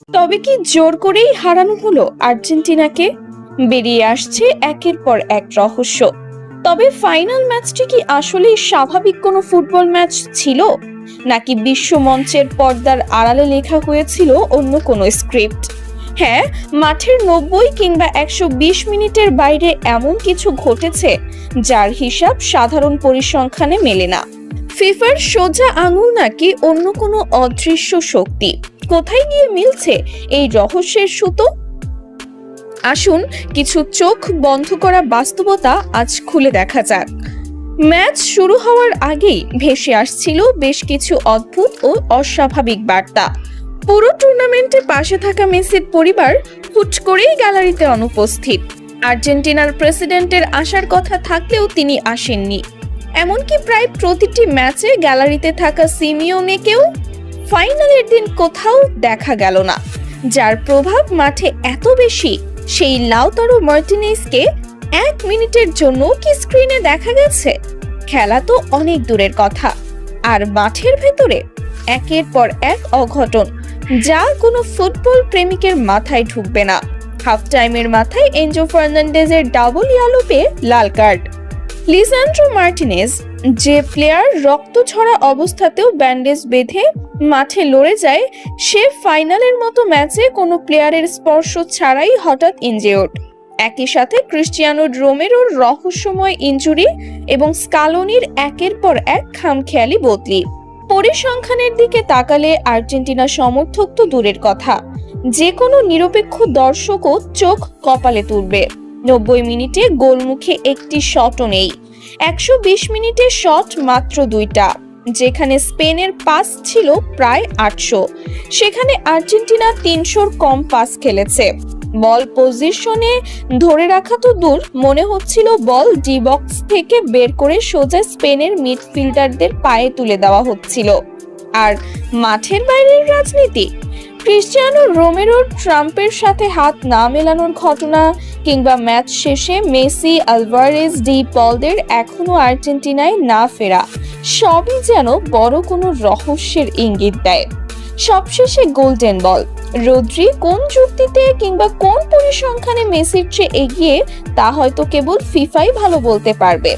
তবে কি জোর করেই হারানো হলো আর্জেন্টিনাকে? বেরিয়ে আসছে একের পর এক রহস্য। তবে ফাইনাল ম্যাচটি কি আসলেই স্বাভাবিক কোনো ফুটবল ম্যাচ ছিল, নাকি বিশ্ব মঞ্চের পর্দার আড়ালে লেখা হয়েছিল অন্য কোনো স্ক্রিপ্ট? হ্যাঁ, মাঠের 90 কিংবা 120 মিনিটের বাইরে এমন কিছু ঘটেছে যার হিসাব সাধারণ পরিসংখ্যানে মেলে না। ফিফার সোজা আঙুল নাকি অন্য কোনো অদৃশ্য শক্তি? কোথায় গিয়ে মিলছে এই রহস্যের সুতো? আসুন কিছু চোখ বন্ধ করা বাস্তবতা আজ খুলে দেখা যাক। ম্যাচ শুরু হওয়ার আগেই ভেসে আসছিল বেশ কিছু অদ্ভুত ও অস্বাভাবিক বার্তা। পুরো টুর্নামেন্টে পাশে থাকা মেসির পরিবার হুট করেই গ্যালারিতে অনুপস্থিত। আর্জেন্টিনার প্রেসিডেন্টের আসার কথা থাকলেও তিনি আসেননি। এমনকি প্রায় প্রতিটি ম্যাচে গ্যালারিতে থাকা সিমিওনেকেও ফাইনালের দিন কোথাও দেখা গেল না। যার প্রভাব মাঠে এত বেশি, সেই লাউতারো মার্টিনেজকে 1 মিনিটের জন্য কি স্ক্রিনে দেখা গেছে? খেলা তো অনেক দূরের কথা, আর মাঠের ভেতরে একের পর এক অঘটন যা কোনো ফুটবল প্রেমিকের মাথায় ঢুকবে না। হাফ টাইমের মাথায় এনজো ফার্নান্ডেজের ডাবল ইয়েলো পেয়ে লাল কার্ড। লিসান্ড্রো মার্টিনেজ, যে প্লেয়ার রক্ত ঝরা অবস্থাতেও ব্যান্ডেজ বেঁধে মাঠে লড়ে যায়, সে ফাইনালের মতো ম্যাচে কোনো প্লেয়ারের স্পর্শ ছাড়াই হঠাৎ ইনজিওর্ড। একই সাথে ক্রিস্টিয়ানো রোমেরোর রহস্যময় ইনজুরি এবং স্কালোনির একের পর এক খামখেয়ালি বদলি। পরিসংখ্যানের দিকে তাকালে আর্জেন্টিনা সমর্থক তো দূরের কথা, যে কোনো নিরপেক্ষ দর্শকও চোখ কপালে তুলবে। 90 মিনিটে গোলমুখে একটি শটও নেই। 120 মিনিটে শট মাত্র 2টা, যেখানে স্পেনের পাস ছিল প্রায় 800, সেখানে আর্জেন্টিনা 300-র কম পাস খেলেছে। বল পজিশনে ধরে রাখা তো দূর, মনে হচ্ছিল বল ডি বক্স থেকে বের করে সোজা স্পেনের মিডফিল্ডারদের পায়ে তুলে দেওয়া হচ্ছিল। আর মাঠের বাইরের রাজনীতি, ক্রিস্টিয়ানো রোমেরোর ট্রাম্পের সাথে হাত না মেলানোর ঘটনা, কিংবা ম্যাচ শেষে মেসি, আলভারেজ, ডি পলদের এখনো আর্জেন্টিনায় না ফেরা, সবই যেন বড় কোনো রহস্যের ইঙ্গিত দেয়। সবশেষে গোল্ডেন বল, রদ্রি কোন যুক্তিতে কিংবা কোন পরিসংখ্যানে মেসির চেয়ে এগিয়ে, তা হয়তো কেবল ফিফাই ভালো বলতে পারবে।